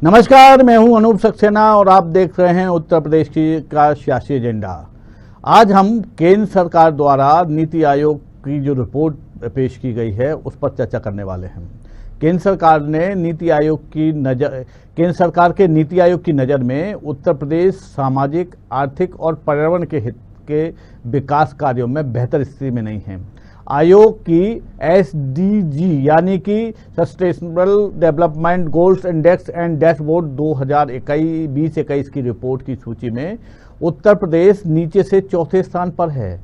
नमस्कार, मैं हूं अनूप सक्सेना और आप देख रहे हैं उत्तर प्रदेश का सियासी एजेंडा। आज हम केंद्र सरकार द्वारा नीति आयोग की जो रिपोर्ट पेश की गई है उस पर चर्चा करने वाले हैं। केंद्र सरकार के नीति आयोग की नज़र में उत्तर प्रदेश सामाजिक, आर्थिक और पर्यावरण के हित के विकास कार्यों में बेहतर स्थिति में नहीं है। आयोग की SDG यानी कि sustainable development goals index and dashboard 2020-21 की रिपोर्ट की सूची में उत्तर प्रदेश नीचे से चौथे स्थान पर है।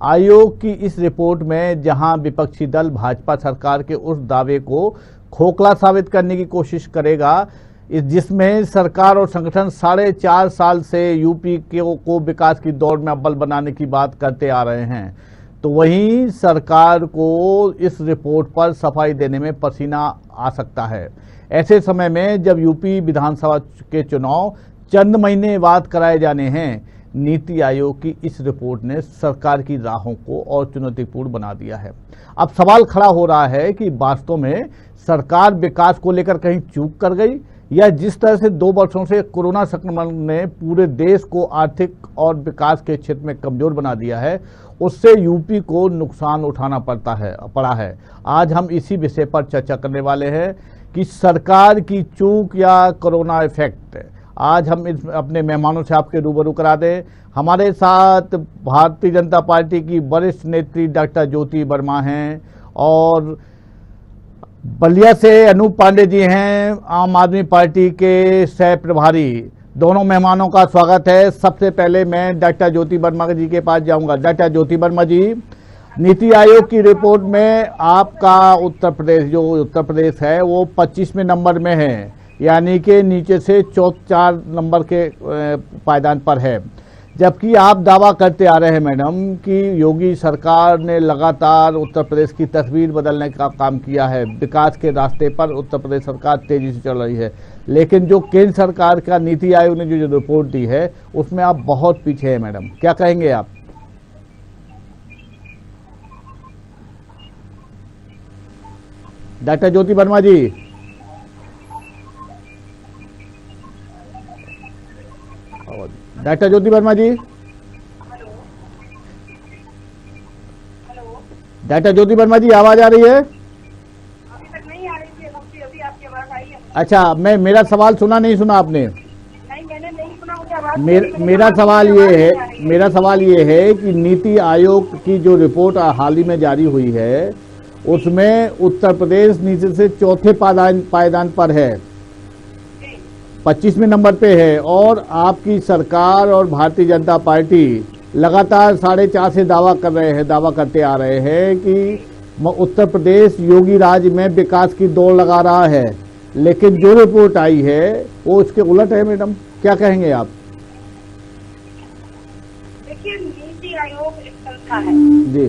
आयोग की इस रिपोर्ट में जहां विपक्षी दल भाजपा सरकार के उस दावे को खोखला साबित करने की कोशिश करेगा जिसमें सरकार और संगठन 4.5 साल से यूपी को विकास की दौड़ में अव्वल बनाने की बात करते आ रहे हैं, तो वहीं सरकार को इस रिपोर्ट पर सफाई देने में पसीना आ सकता है। ऐसे समय में जब यूपी विधानसभा के चुनाव चंद महीने बाद कराए जाने हैं, नीति आयोग की इस रिपोर्ट ने सरकार की राहों को और चुनौतीपूर्ण बना दिया है। अब सवाल खड़ा हो रहा है कि वास्तव में सरकार विकास को लेकर कहीं चूक कर गई, या जिस तरह से 2 वर्षों से कोरोना संक्रमण ने पूरे देश को आर्थिक और विकास के क्षेत्र में कमजोर बना दिया है, उससे यूपी को नुकसान उठाना पड़ा है। आज हम इसी विषय पर चर्चा करने वाले हैं कि सरकार की चूक या कोरोना इफेक्ट। आज हम अपने मेहमानों से आपके रूबरू करा दें। हमारे साथ भारतीय जनता पार्टी की वरिष्ठ नेत्री डॉक्टर ज्योति वर्मा हैं और बलिया से अनूप पांडे जी हैं, आम आदमी पार्टी के सह प्रभारी। दोनों मेहमानों का स्वागत है। सबसे पहले मैं डॉक्टर ज्योति वर्मा जी के पास जाऊंगा। डॉक्टर ज्योति वर्मा जी, नीति आयोग की रिपोर्ट में आपका उत्तर प्रदेश है वो 25वें नंबर में है, यानी कि नीचे से 4 नंबर के पायदान पर है। जबकि आप दावा करते आ रहे हैं मैडम कि योगी सरकार ने लगातार उत्तर प्रदेश की तस्वीर बदलने का काम किया है, विकास के रास्ते पर उत्तर प्रदेश सरकार तेजी से चल रही है, लेकिन जो केंद्र सरकार का नीति आयोग ने जो रिपोर्ट दी है उसमें आप बहुत पीछे हैं। मैडम, क्या कहेंगे आप? डॉक्टर ज्योति वर्मा जी, डॉक्टर ज्योति वर्मा जी, डॉक्टर ज्योति वर्मा जी, आवाज आ रही है? अभी तक नहीं आ रही थी, अभी आपकी आवाज आई है। अच्छा, मेरा सवाल नहीं सुना आपने? नहीं, मैंने नहीं सुना, मुझे आवाज मेरा सवाल ये है कि नीति आयोग की जो रिपोर्ट हाल ही में जारी हुई है उसमें उत्तर प्रदेश नीचे से चौथे पायदान पर है, 25वें नंबर पे है, और आपकी सरकार और भारतीय जनता पार्टी लगातार 4.5 से दावा करते आ रहे हैं कि उत्तर प्रदेश योगी राज में विकास की दौड़ लगा रहा है, लेकिन जो रिपोर्ट आई है वो इसके उलट है। मैडम, क्या कहेंगे आप? देखिए, नीति आयोग एक संस्था है जी,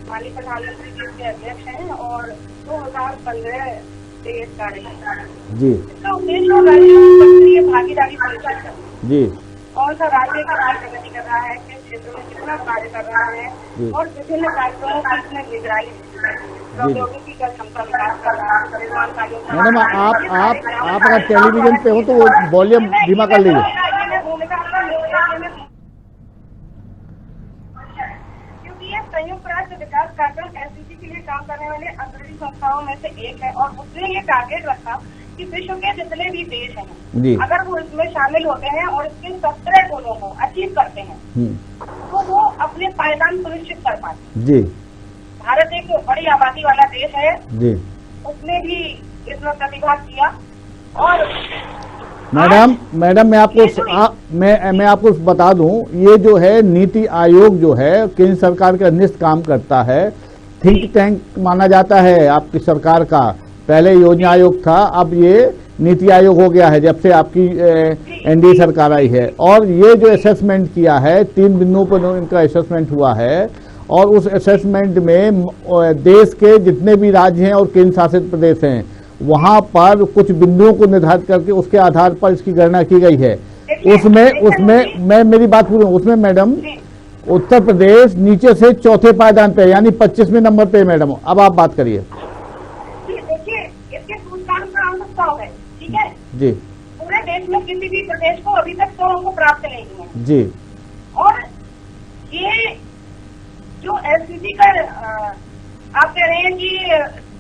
माननीय प्रधानमंत्री जी उसके अध्यक्ष हैं और 2015 से ये कार्य जी, इसका उद्देश्य राष्ट्रीय भागीदारी सुनिश्चित करना जी, कौन सा राज्य कितनी प्रगति कर रहा है, किस क्षेत्र में कितना कार्य कर रहा है और विभिन्न कार्यक्रमों की इसमें निगरानी, प्रौद्योगिकी का क्षमता विकास कर रहा है, निर्माण कार्यों का। मैडम, आप अगर टेलीविजन पे हो तो वॉल्यूम धीमा कर लीजिए। क्योंकि ये संयुक्त राष्ट्र विकास कार्यक्रम SDG के लिए काम करने वाले अग्रणी संस्थाओं में से एक है और उसने ये टारगेट रखा कि विश्व के जितने भी देश हैं अगर वो इसमें शामिल होते हैं और इसके 17 गोलों को अचीव करते हैं तो वो अपने पायदान सुनिश्चित कर पाते हैं। भारत एक बड़ी आबादी वाला देश है जी, उसने भी इसमें प्रतिभाग किया। और मैडम मैं आपको बता दूं, ये जो है नीति आयोग जो है केंद्र सरकार का निष्ठ काम करता है, थिंक टैंक माना जाता है आपकी सरकार का। पहले योजना आयोग था, अब ये नीति आयोग हो गया है जब से आपकी NDA सरकार आई है। और ये जो असेसमेंट किया है 3 बिंदुओं पर इनका असेसमेंट हुआ है, और उस असेसमेंट में देश के जितने भी राज्य हैं और केंद्र शासित प्रदेश हैं वहां पर कुछ बिंदुओं को निर्धारित करके उसके आधार पर इसकी गणना की गई है। उसमें मैं मेरी बात पूरी, उसमें मैडम उत्तर प्रदेश नीचे से चौथे पायदान पे यानी 25वें नंबर पे। मैडम, अब आप बात करिए। देखिए, इसके सूचकांक का अंत है ठीक है जी पूरे देश में किसी भी प्रदेश को अभी तक तो उनको प्राप्त नहीं है जी। और ये जो एससीजी का आप कह रहे हैं कि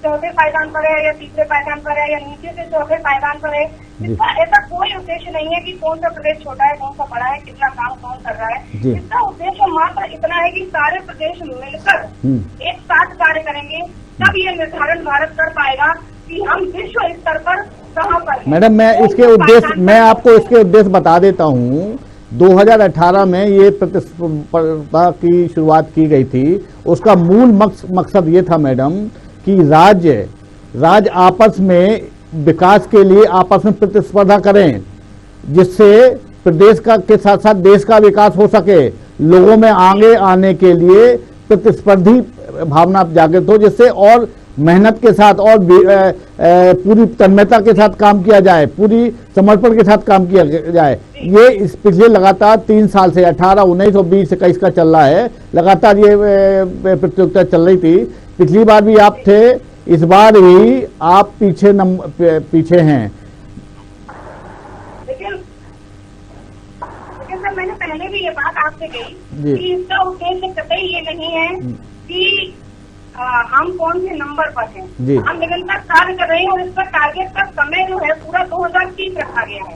चौथे पायदान पर है या तीसरे पायदान पर है या नीचे से चौथे पायदान पर है, इसका ऐसा कोई उद्देश्य नहीं है कि कौन सा प्रदेश छोटा है कौन सा बड़ा है, कितना काम कौन कर रहा है। इसका उद्देश्य मात्र इतना है कि सारे प्रदेश मिलकर एक साथ कार्य करेंगे, तब ये निर्धारण भारत कर पाएगा कि हम विश्व स्तर पर कहाँ पर। मैडम मैं आपको इसके उद्देश्य बता देता हूँ। 2018 में ये प्रतिस्पर्धा की शुरुआत की गई थी। उसका मूल मकसद ये था मैडम कि राज्य आपस में विकास के लिए आपस में प्रतिस्पर्धा करें, जिससे प्रदेश का के साथ साथ देश का विकास हो सके। लोगों में आगे आने के लिए प्रतिस्पर्धी भावना जागृत हो, जिससे और मेहनत के साथ और पूरी तन्मयता के साथ काम किया जाए, पूरी समर्पण के साथ काम किया जाए। ये इस पिछले लगातार 3 साल से 18, 19 और 20, 21 का चल रहा है। लगातार ये प्रतियोगिता चल रही थी। पिछली बार भी आप थे, इस बार भी आप पीछे हैं। लेकिन सर मैंने पहले भी ये बात आपसे कही कि इसका उद्देश्य कतई ये नहीं है कि हम कौन से नंबर पर हैं। हम निरंतर कार्य कर रहे हैं और इसका टारगेट का समय जो है पूरा 2030 रखा गया है।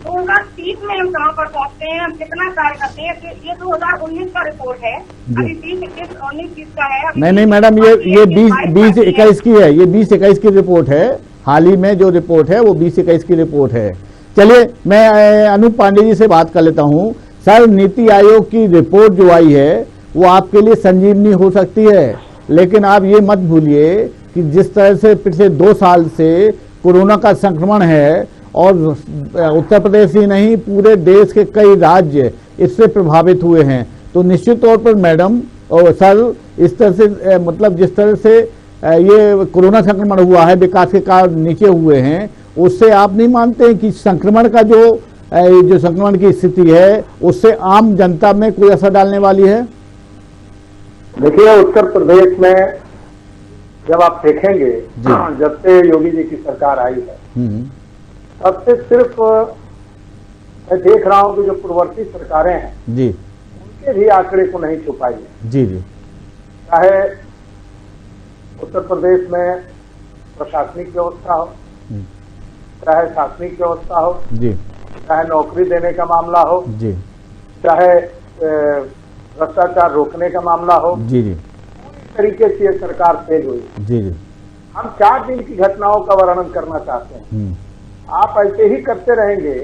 2030 में हम कहाँ पर पहुँचते हैं, हम कितना कार्य करते हैं, ये 2019 का रिपोर्ट है। अभी 20, 21, 19, 20 का है। नहीं मैडम, ये 20-21 की है। ये 20-21 की रिपोर्ट है। हाल ही में जो रिपोर्ट है वो 20-21 की रिपोर्ट है। चलिए मैं अनूप पांडे जी से बात कर लेता हूँ। सर, नीति आयोग की रिपोर्ट जो आई है वो आपके लिए संजीवनी हो सकती है, लेकिन आप ये मत भूलिए कि जिस तरह से पिछले 2 साल से कोरोना का संक्रमण है और उत्तर प्रदेश ही नहीं पूरे देश के कई राज्य इससे प्रभावित हुए हैं, तो निश्चित तौर पर मैडम और सर इस तरह से मतलब जिस तरह से ये कोरोना संक्रमण हुआ है, विकास के कारण नीचे हुए हैं, उससे आप नहीं मानते हैं कि संक्रमण का जो संक्रमण की स्थिति है उससे आम जनता में कोई असर डालने वाली है? देखिए, उत्तर प्रदेश में जब आप देखेंगे जब से योगी जी की सरकार आई है तब से सिर्फ मैं देख रहा हूं कि जो पूर्ववर्ती सरकारें हैं जी उनके भी आंकड़े को नहीं छुपाई है। जी चाहे उत्तर प्रदेश में प्रशासनिक व्यवस्था हो, चाहे शासनिक व्यवस्था हो, चाहे नौकरी देने का मामला हो, चाहे भ्रष्टाचार रोकने का मामला हो, पूरी तरीके से ये सरकार फेल हुई। हम 4 दिन की घटनाओं का वर्णन करना चाहते हैं। आप ऐसे ही करते रहेंगे,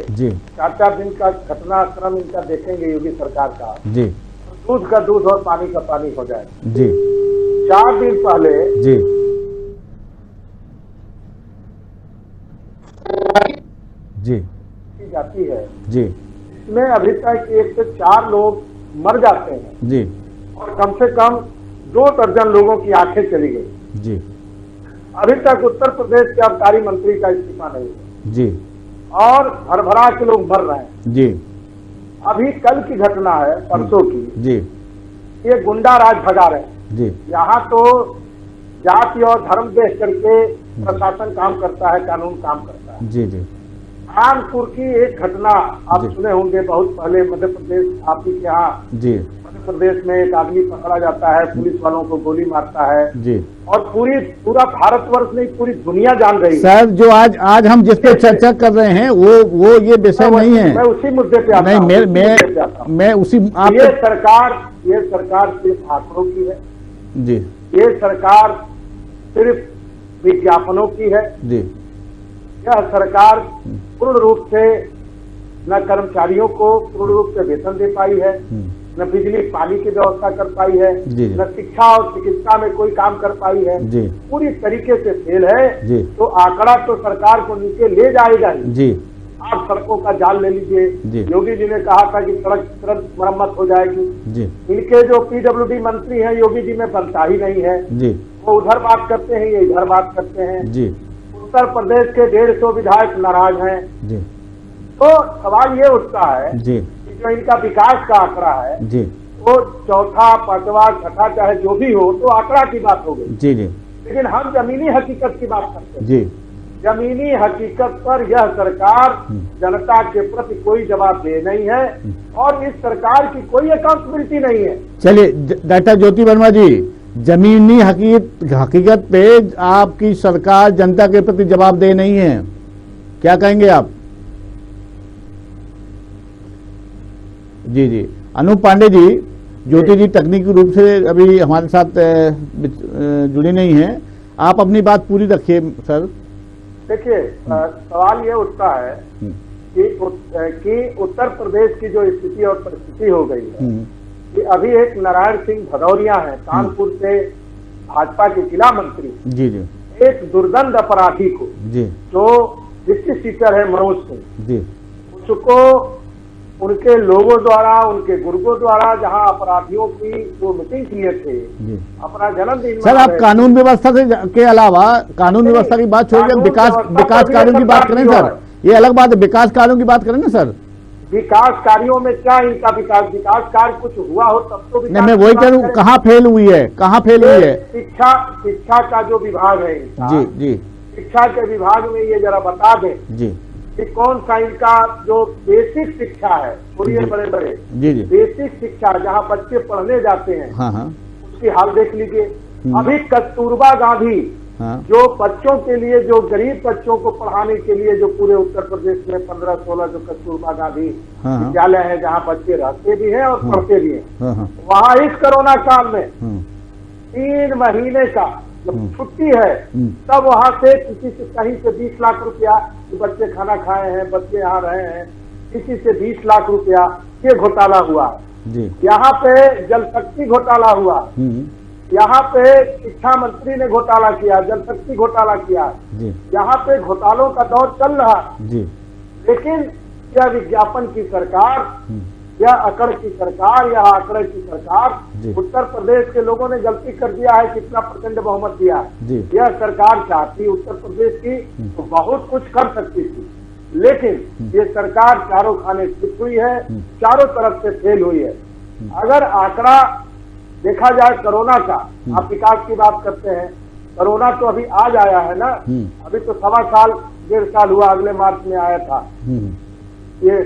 4-4 दिन का घटनाक्रम इनका देखेंगे योगी सरकार का, तो दूध का दूध और पानी का पानी हो जाएगा। 4 दिन पहले की जाती है इसमें अभी तक 1 से 4 लोग मर जाते हैं और कम से कम 2 दर्जन लोगों की आंखें चली गई। अभी तक उत्तर प्रदेश के आबकारी मंत्री का इस्तीफा नहीं हुआ और भरभरा के लोग मर रहे हैं। अभी कल की घटना है, परसों की, ये गुंडा राज भगा रहे हैं। यहाँ तो जाति और धर्म देख करके प्रशासन काम करता है, कानून काम करता है। कानपुर की एक घटना आप सुने होंगे बहुत पहले, मध्य प्रदेश, आप ही के यहाँ मध्य प्रदेश में एक आदमी पकड़ा जाता है, पुलिस वालों को गोली मारता है और पूरा भारतवर्ष नहीं पूरी दुनिया जान रही है। सर, जो आज हम जिस पे चर्चा कर रहे हैं वो ये विषय नहीं है। मैं उसी मुद्दे पे आता हूँ। मैं उसी ये सरकार सिर्फ आंकड़ों की है। ये सरकार सिर्फ विज्ञापनों की है। यह सरकार पूर्ण रूप से न कर्मचारियों को पूर्ण रूप से वेतन दे पाई है, न बिजली पानी की व्यवस्था कर पाई है, न शिक्षा और चिकित्सा में कोई काम कर पाई है। पूरी तरीके से फेल है। तो आंकड़ा तो सरकार को नीचे ले जाएगा ही। आप सड़कों का जाल ले लीजिए। योगी जी ने कहा था कि सड़क तुरंत मरम्मत हो जाएगी। इनके जो PWD मंत्री हैं योगी जी में बनता ही नहीं है। वो उधर बात करते हैं, ये इधर बात करते हैं। उत्तर प्रदेश के 150 विधायक नाराज हैं। तो सवाल ये उठता है कि जो इनका विकास का आंकड़ा है वो 4था, 5वां, 6ठा चाहे जो भी हो तो आंकड़ा की बात हो गई। लेकिन हम जमीनी हकीकत की बात करते हैं। जमीनी हकीकत पर यह सरकार जनता के प्रति कोई जवाब दे नहीं है और इस सरकार की कोई अकाउंटेबिलिटी नहीं है। चलिए डॉक्टर ज्योति वर्मा जी, जमीनी हकीकत पे आपकी सरकार जनता के प्रति जवाबदेह नहीं है, क्या कहेंगे आप? जी जी, अनूप पांडे जी, ज्योति जी तकनीकी रूप से अभी हमारे साथ जुड़ी नहीं है, आप अपनी बात पूरी रखिए सर। देखिए, सवाल ये उठता है कि उत्तर प्रदेश की जो स्थिति और परिस्थिति हो गई है कि अभी एक नारायण सिंह भदौरिया है, कानपुर से भाजपा के जिला मंत्री, जी जी, एक दुर्दंत अपराधी को जी, जो डिस्ट्रिक्ट टीचर है मनोज सिंह जी, उसको उनके लोगों द्वारा, उनके गुर्गों द्वारा जहां अपराधियों की जो मीटिंग किए थे अपना जन्मदिन, सर आप कानून व्यवस्था के अलावा कानून व्यवस्था की बात छोड़कर विकास कार्यों की बात करें सर, ये अलग बात है, विकास कार्यों की बात करें ना सर। विकास कार्यों में क्या इनका विकास कार्य कुछ हुआ हो तब तो नहीं, मैं वही कह रहा हूँ, कहाँ फेल हुई है, कहाँ फेल हुई है? शिक्षा का जो विभाग है जी जी, शिक्षा के विभाग में ये जरा बता दें जी कि कौन सा इनका जो बेसिक शिक्षा है, छोड़िए बड़े बड़े, जी जी, बेसिक शिक्षा जहाँ बच्चे पढ़ने जाते हैं, हाँ हाँ, उसकी हाल देख लीजिए। अभी कस्तूरबा गांधी, हाँ, जो बच्चों के लिए, जो गरीब बच्चों को पढ़ाने के लिए जो पूरे उत्तर प्रदेश में 15-16 जो कस्तूरबा गांधी विद्यालय है जहाँ बच्चे रहते भी हैं और पढ़ते भी हैं, वहाँ इस कोरोना काल में 3 महीने का जब छुट्टी है तब वहाँ से किसी से कहीं से 20 लाख रुपया, बच्चे खाना खाए हैं, बच्चे यहाँ रहे हैं, किसी से 20 लाख रुपया, ये घोटाला हुआ। यहाँ पे जल शक्ति घोटाला हुआ, यहाँ पे शिक्षा मंत्री ने घोटाला किया, जल शक्ति घोटाला किया, यहाँ पे घोटालों का दौर चल रहा। लेकिन यह विज्ञापन की सरकार, यह अकड़ की सरकार, यह आंकड़े की सरकार, उत्तर प्रदेश के लोगों ने गलती कर दिया है, कितना प्रचंड बहुमत दिया है। यह सरकार चाहती उत्तर प्रदेश की तो बहुत कुछ कर सकती थी, लेकिन ये सरकार चारों खाने स्थित हुई है, चारों तरफ से फेल हुई है। अगर आंकड़ा देखा जाए कोरोना का, आप विकास की बात करते हैं, कोरोना तो अभी आज आया है ना, अभी तो 1.25 साल हुआ, अगले मार्च में आया था ये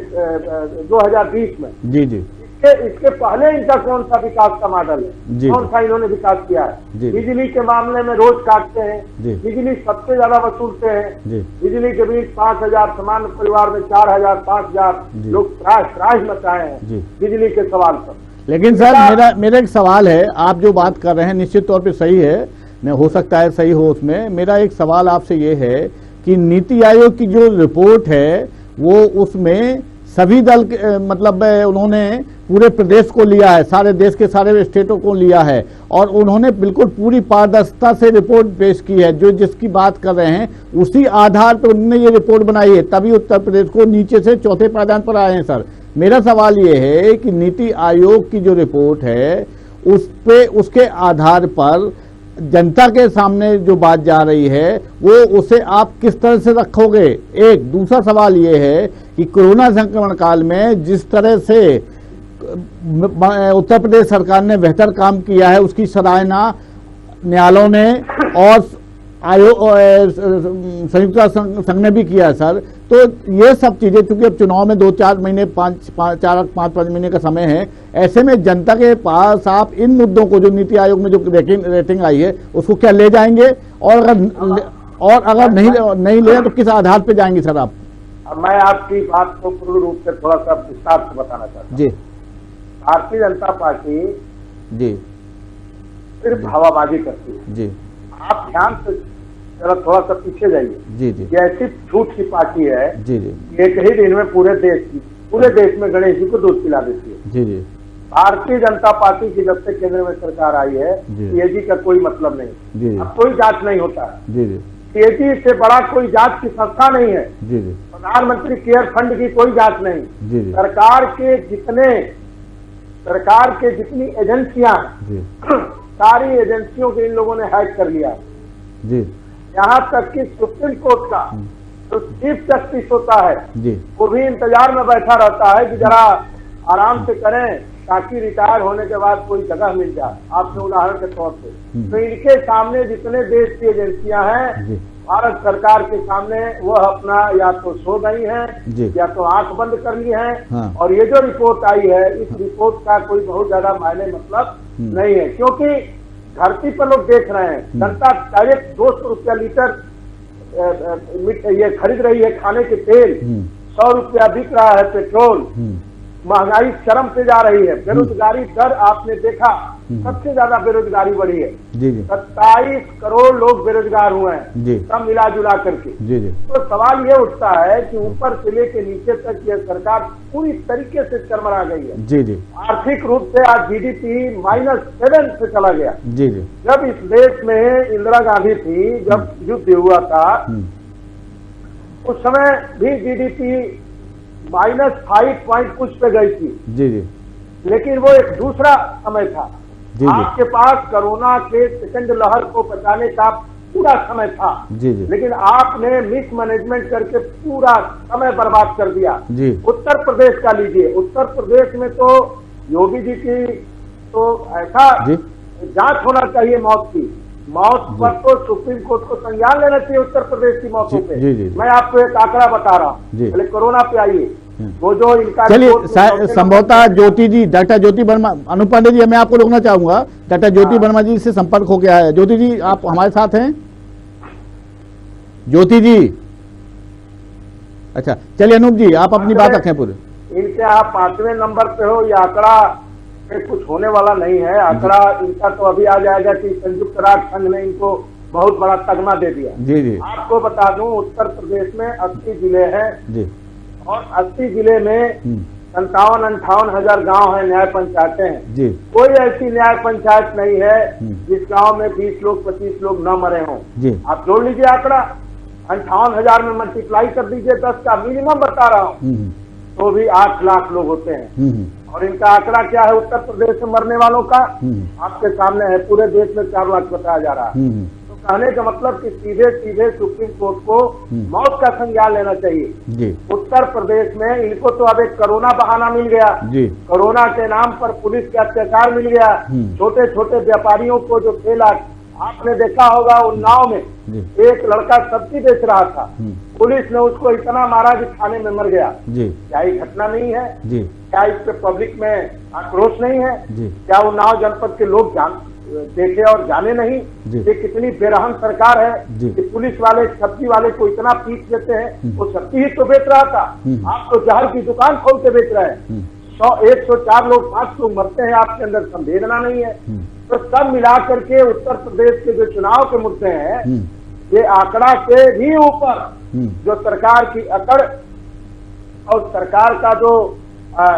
2020 में। जी जी, इसके पहले इनका कौन सा विकास का मॉडल है, कौन सा इन्होंने विकास किया है? बिजली के मामले में रोज काटते हैं, बिजली सबसे ज्यादा वसूलते हैं, बिजली के बीच 5,000, सामान्य परिवार में 4,000, 5,000 लोग त्रास मचाए हैं बिजली के सवाल पर। लेकिन सर मेरा एक सवाल है, आप जो बात कर रहे हैं निश्चित तौर पे सही है, हो सकता है सही हो उसमें। मेरा एक सवाल आपसे ये है कि नीति आयोग की जो रिपोर्ट है वो उसमें सभी दल मतलब उन्होंने पूरे प्रदेश को लिया है, सारे देश के सारे स्टेटों को लिया है और उन्होंने बिल्कुल पूरी पारदर्शिता से रिपोर्ट पेश की है। जो जिसकी बात कर रहे हैं उसी आधार पर उन्होंने ये रिपोर्ट बनाई है, तभी उत्तर प्रदेश को नीचे से चौथे पायदान पर आए हैं। सर मेरा सवाल ये है कि नीति आयोग की जो रिपोर्ट है उस पे, उसके आधार पर जनता के सामने जो बात जा रही है वो उसे आप किस तरह से रखोगे? एक दूसरा सवाल ये है कि कोरोना संक्रमण काल में जिस तरह से उत्तर प्रदेश सरकार ने बेहतर काम किया है उसकी सराहना न्यायालयों ने और आयोग संयुक्त संघ ने भी किया है। सर तो ये सब चीजें, चूंकि अब चुनाव में 2-4 महीने 5-5 महीने का समय है, ऐसे में जनता के पास आप इन मुद्दों को, जो नीति आयोग में जो रेटिंग आई है उसको क्या ले जाएंगे और अगर नहीं ले तो किस आधार पे जाएंगे सर आप? मैं आपकी बात को पूर्ण रूप से थोड़ा सा विस्तार से बताना चाहता हूँ। जी, भारतीय जनता पार्टी जी सिर्फ हवाबाजी करती है। जी, आप ध्यान से जरा थोड़ा सा पीछे जाइए। जी जी, ये ऐसी झूठ की पार्टी है जी जी, एक ही दिन में पूरे देश में गणेश जी को दूध पिला देती है। जी जी, भारतीय जनता पार्टी की जब से केंद्र में सरकार आई है सीएजी का कोई मतलब नहीं, अब कोई जांच नहीं होता है। जी जी, सीएजी से बड़ा कोई जांच की संस्था नहीं है। जी जी, प्रधानमंत्री केयर फंड की कोई जांच नहीं। जी जी, सरकार के जितनी एजेंसियां हैं सारी एजेंसियों को इन लोगों ने हैक कर लिया जी। यहाँ तक कि सुप्रीम कोर्ट का जो चीफ जस्टिस होता है जी, वो भी इंतजार में बैठा रहता है कि जरा आराम से करें ताकि रिटायर होने के बाद कोई जगह मिल जाए। आपने उदाहरण के तौर पे तो इनके सामने जितने देश की एजेंसियां हैं भारत सरकार के सामने वह अपना या तो सो गई हैं या तो आंख बंद कर ली हैं। हाँ। और ये जो रिपोर्ट आई है, इस रिपोर्ट का कोई बहुत ज्यादा मायने मतलब नहीं है, क्योंकि धरती पर लोग देख रहे हैं, जनता डायरेक्ट 200 रुपया लीटर ये खरीद रही है खाने के तेल, 100 रुपया बिक रहा है पेट्रोल, महंगाई चरम पे जा रही है, बेरोजगारी दर आपने देखा सबसे ज्यादा बेरोजगारी बढ़ी है। 27 करोड़ लोग बेरोजगार हुए हैं सब मिला जुला करके। तो सवाल ये उठता है कि ऊपर से लेके नीचे तक ये सरकार पूरी तरीके से चरमरा गई है। आर्थिक रूप से आज GDP -7 से चला गया। जब इस देश में इंदिरा गांधी थी, जब युद्ध हुआ था, उस समय भी GDP -5 पॉइंट कुछ पे गई थी। लेकिन वो एक दूसरा समय था। आपके पास कोरोना के सेकंड लहर को बचाने का पूरा समय था, लेकिन आपने मिस मैनेजमेंट करके पूरा समय बर्बाद कर दिया। उत्तर प्रदेश का लीजिए, उत्तर प्रदेश में तो योगी जी की तो ऐसा जांच होना चाहिए मौत की। मौत पर तो सुप्रीम कोर्ट को संज्ञान लेना चाहिए उत्तर प्रदेश की मौतों पे। मैं आपको एक आंकड़ा बता रहा हूँ, पहले कोरोना पे आइए। वो जो इनका चलिए संभवतः ज्योति जी, डॉक्टर ज्योति वर्मा, अनूप पांडे जी, मैं आपको रोकना चाहूंगा। डॉक्टर ज्योति वर्मा जी से संपर्क हो गया है। ज्योति जी आप हमारे साथ हैं? ज्योति जी, अच्छा चलिए अनूप जी आप अपनी बात रखें पूरे। इनके आप 5वें नंबर पे हो, ये आंकड़ा कुछ होने वाला नहीं है। आंकड़ा इनका तो अभी आ जाएगा कि संयुक्त राष्ट्र संघ ने इनको बहुत बड़ा तगमा दे दिया। आपको बता दूं, उत्तर प्रदेश में 80 जिले हैं और 80 जिले में 57-58 हजार गांव है, न्याय पंचायतें हैं। कोई ऐसी न्याय पंचायत नहीं है जिस गांव में 20 लोग 25 लोग न मरे हों। आप जोड़ लीजिए आंकड़ा, 58 हजार में मल्टीप्लाई कर दीजिए 10 का, मिनिमम बता रहा हूँ, तो भी 8 लाख लोग होते हैं। और इनका आंकड़ा क्या है उत्तर प्रदेश में मरने वालों का? आपके सामने है, पूरे देश में 4 लाख बताया जा रहा है। तो कहने का मतलब कि सीधे सीधे सुप्रीम कोर्ट को मौत का संज्ञान लेना चाहिए। उत्तर प्रदेश में इनको तो अब एक कोरोना बहाना मिल गया, कोरोना के नाम पर पुलिस के अत्याचार मिल गया। छोटे छोटे व्यापारियों को जो ठेला, आपने देखा होगा उन्नाव में एक लड़का सब्जी बेच रहा था, पुलिस ने उसको इतना मारा कि थाने में मर गया। क्या ये घटना नहीं है? क्या इस पे पब्लिक में आक्रोश नहीं है? क्या उन्नाव जनपद के लोग देखे और जाने नहीं? ये कितनी बेरहम सरकार है कि पुलिस वाले सब्जी वाले को इतना पीट देते हैं। वो सब्जी ही तो बेच रहा था, आप तो जहर की दुकान खोल के बेच रहे हैं। 104 लोग 5 लोग मरते हैं, आपके अंदर संवेदना नहीं है। तो सब मिला करके उत्तर प्रदेश के जो चुनाव के मुद्दे हैं, ये आंकड़ा से भी ऊपर जो सरकार की अकड़ और सरकार का जो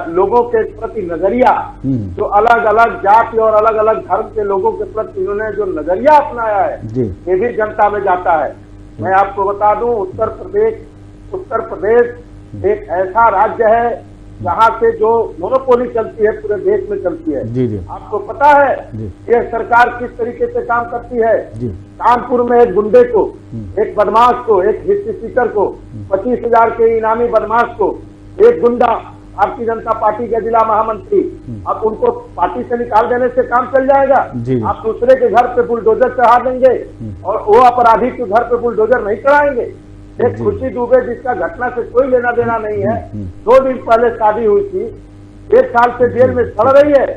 लोगों के प्रति नजरिया, जो अलग अलग जाति और अलग अलग धर्म के लोगों के प्रति इन्होंने जो नजरिया अपनाया है, ये भी जनता में जाता है। मैं आपको बता दूं, उत्तर प्रदेश एक ऐसा राज्य है जहाँ से जो मोनोपोली चलती है पूरे देश में चलती है। आपको पता है ये सरकार किस तरीके से काम करती है? कानपुर में एक गुंडे को, एक बदमाश को, एक हिस्ट्री सीटर को, 25,000 के इनामी बदमाश को, एक गुंडा भारतीय जनता पार्टी के जिला महामंत्री, अब उनको पार्टी से निकाल देने से काम चल जाएगा? आप दूसरे के घर पे बुलडोजर चढ़ा देंगे और वो अपराधी के घर पे बुलडोजर नहीं चढ़ाएंगे? एक खुशी दुबे जिसका घटना से कोई लेना देना नहीं है, 2 दिन पहले शादी हुई थी, 1 साल से जेल में सड़ रही है।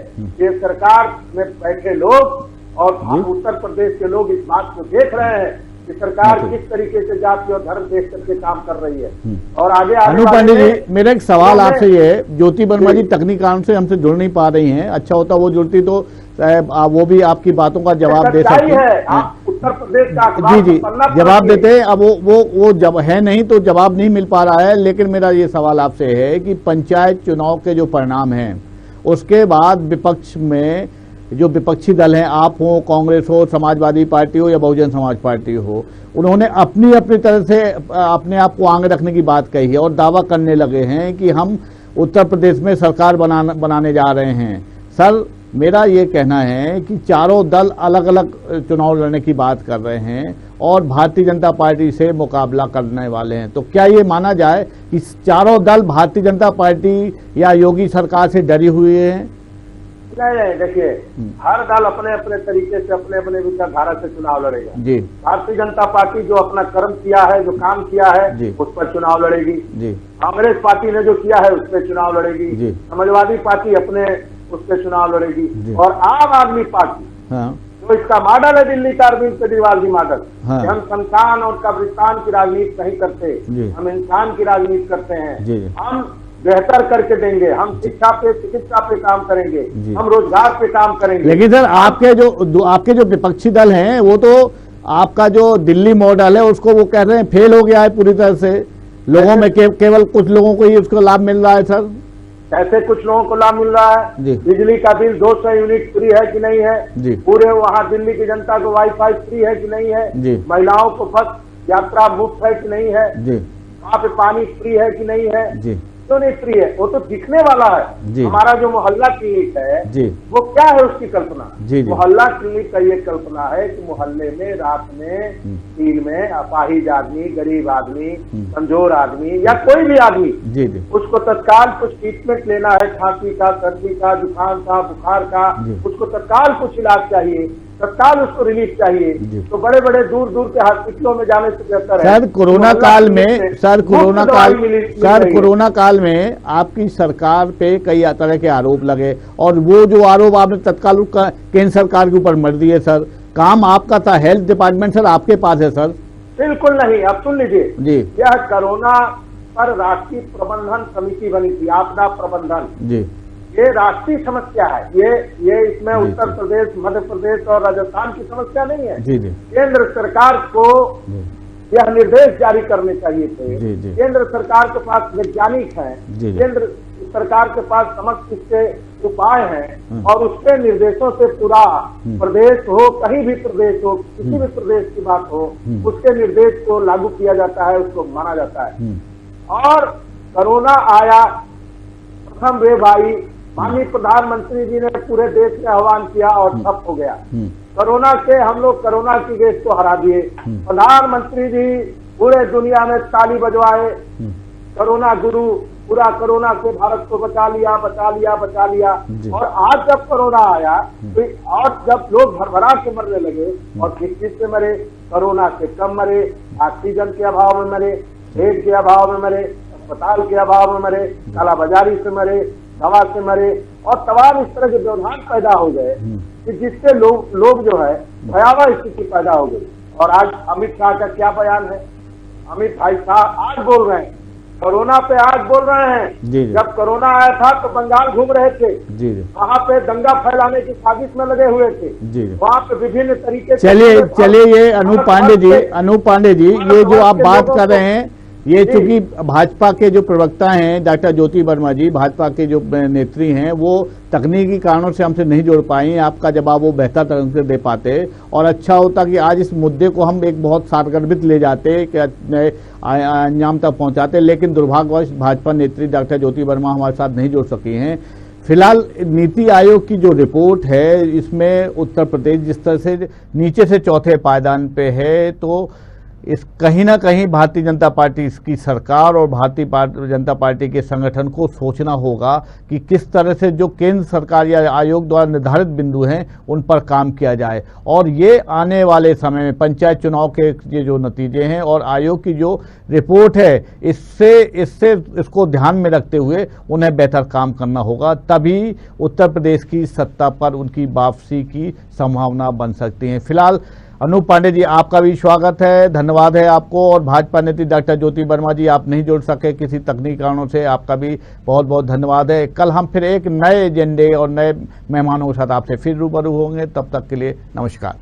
ये सरकार में बैठे लोग और उत्तर प्रदेश के लोग इस बात को देख रहे हैं कि सरकार किस तरीके से जाति और धर्म देख करके काम कर रही है। और आगे अनूप पांडे जी, मेरा एक सवाल आपसे ये है, ज्योति वर्मा जी तकनीकी कारण से हमसे जुड़ नहीं पा रही हैं, अच्छा होता वो जुड़ती तो वो भी आपकी बातों का जवाब दे सकती है। उत्तर प्रदेश का जी जवाब देते हैं। अब वो जब है नहीं तो जवाब नहीं मिल पा रहा है, लेकिन मेरा ये सवाल आपसे है कि पंचायत चुनाव के जो परिणाम हैं उसके बाद विपक्ष में जो विपक्षी दल हैं, आप हो, कांग्रेस हो, समाजवादी पार्टी हो या बहुजन समाज पार्टी हो, उन्होंने अपनी अपनी तरह से अपने आप को आगे रखने की बात कही है और दावा करने लगे हैं कि हम उत्तर प्रदेश में सरकार बनाने जा रहे हैं। सर, मेरा ये कहना है कि चारों दल अलग अलग चुनाव लड़ने की बात कर रहे हैं और भारतीय जनता पार्टी से मुकाबला करने वाले हैं, तो क्या ये माना जाए कि चारों दल भारतीय जनता पार्टी या योगी सरकार से डरी हुई हैं? नहीं, देखिए हर दल अपने अपने तरीके से अपने अपने विचारधारा से चुनाव लड़ेगा जी। भारतीय जनता पार्टी जो अपना कर्म किया है, जो काम किया है उस पर चुनाव लड़ेगी जी। कांग्रेस पार्टी ने जो किया है उस पर चुनाव लड़ेगी जी। समाजवादी पार्टी अपने उस पर चुनाव लड़ेगी और आम आदमी पार्टी जो इसका मॉडल है दिल्ली का अरविंद केजरीवाल जी मॉडल, हम शमशान और कब्रिस्तान की राजनीति नहीं करते, हम इंसान की राजनीति करते हैं, हम बेहतर करके देंगे, हम शिक्षा पे चिकित्सा पे काम करेंगे, हम रोजगार पे काम करेंगे। लेकिन सर आपके जो विपक्षी दल हैं वो तो आपका जो दिल्ली मॉडल है उसको वो कह रहे हैं फेल हो गया है पूरी तरह से, लोगों में केवल कुछ लोगों को ही उसको लाभ मिल रहा है। सर कैसे कुछ लोगों को लाभ मिल रहा है? बिजली का बिल 200 यूनिट फ्री है कि नहीं है? पूरे वहाँ दिल्ली की जनता को वाईफाई फ्री है कि नहीं है? महिलाओं को बस यात्रा मुफ्त है कि नहीं है? वहाँ पे पानी फ्री है कि नहीं है? क्यों नहीं फ्री है? वो तो दिखने वाला है। हमारा जो मोहल्ला क्लिनिक है वो क्या है उसकी कल्पना? मोहल्ला क्लिनिक का ये कल्पना है कि मोहल्ले में रात में दिन में अपाहिज आदमी, गरीब आदमी, कमजोर आदमी या कोई भी आदमी उसको तत्काल कुछ ट्रीटमेंट लेना है, खांसी का, सर्दी का, जुकाम का, बुखार का, उसको तत्काल कुछ इलाज चाहिए, तत्काल उसको रिलीफ चाहिए, तो बड़े बड़े दूर दूर के हॉस्पिटलों में जाने से बेहतर है। सर कोरोना काल में आपकी सरकार पे कई तरह के आरोप लगे और वो जो आरोप आपने तत्काल केंद्र सरकार के ऊपर मर दिए। सर काम आपका था, हेल्थ डिपार्टमेंट सर आपके पास है। सर बिल्कुल नहीं। अब सुन लीजिए जी, यह कोरोना पर राष्ट्रीय प्रबंधन समिति बनी थी, आपदा प्रबंधन जी, ये राष्ट्रीय समस्या है। ये इसमें उत्तर प्रदेश, मध्य प्रदेश और राजस्थान की समस्या नहीं है जी। केंद्र सरकार को यह निर्देश जारी करने चाहिए थे। केंद्र सरकार के पास वैज्ञानिक हैं, केंद्र सरकार के पास समस्त इसके उपाय हैं और उसके निर्देशों से पूरा प्रदेश हो, कहीं भी प्रदेश हो, किसी भी प्रदेश की बात हो, उसके निर्देश को लागू किया जाता है, उसको माना जाता है। और कोरोना आया, प्रथम वेव आई, माननीय प्रधानमंत्री जी ने पूरे देश में आह्वान किया और ठप हो गया कोरोना से। हम लोग कोरोना की रेस को हरा दिए। प्रधानमंत्री जी पूरे दुनिया में ताली बजवाए, कोरोना गुरु, पूरा कोरोना से भारत को बचा लिया, बचा लिया, बचा लिया। और आज जब कोरोना आया और जब लोग भरभरा के मरने लगे और किस चीज से मरे? कोरोना से कम मरे, ऑक्सीजन के अभाव में मरे, बेड के अभाव में मरे, अस्पताल के अभाव में मरे, कालाबाजारी से मरे, दवा से मरे और तमाम इस तरह के व्यवधान पैदा हो गए कि जिससे लोग जो है भयावह स्थिति पैदा हो गई। और आज अमित शाह का क्या बयान है? अमित भाई साहब आज बोल रहे हैं, कोरोना पे आज बोल रहे हैं। जब कोरोना आया था तो बंगाल घूम रहे थे, वहाँ पे दंगा फैलाने की साजिश में लगे हुए थे, वहाँ पे विभिन्न तरीके से। चलिए ये अनूप पांडे जी ये जो आप बात कर रहे हैं, ये चूंकि भाजपा के जो प्रवक्ता हैं डॉक्टर ज्योति वर्मा जी, भाजपा के जो नेत्री हैं, वो तकनीकी कारणों से हमसे नहीं जुड़ पाई। आपका जवाब वो बेहतर तरह से दे पाते और अच्छा होता कि आज इस मुद्दे को हम एक बहुत सारगर्भित ले जाते, अंजाम तक पहुंचाते, लेकिन दुर्भाग्यवश भाजपा नेत्री डॉक्टर ज्योति वर्मा हमारे साथ नहीं जुड़ सकी हैं। फिलहाल नीति आयोग की जो रिपोर्ट है इसमें उत्तर प्रदेश जिस तरह से नीचे से चौथे पायदान पे है, तो इस कहीं ना कहीं भारतीय जनता पार्टी की सरकार और भारतीय जनता पार्टी के संगठन को सोचना होगा कि किस तरह से जो केंद्र सरकार या आयोग द्वारा निर्धारित बिंदु हैं उन पर काम किया जाए। और ये आने वाले समय में पंचायत चुनाव के ये जो नतीजे हैं और आयोग की जो रिपोर्ट है इसको ध्यान में रखते हुए उन्हें बेहतर काम करना होगा, तभी उत्तर प्रदेश की सत्ता पर उनकी वापसी की संभावना बन सकती है। फिलहाल अनूप पांडे जी आपका भी स्वागत है, धन्यवाद है आपको। और भाजपा नेत्री डॉक्टर ज्योति वर्मा जी आप नहीं जुड़ सके किसी तकनीकी कारणों से, आपका भी बहुत बहुत धन्यवाद है। कल हम फिर एक नए एजेंडे और नए मेहमानों के साथ आपसे फिर रूबरू होंगे, तब तक के लिए नमस्कार।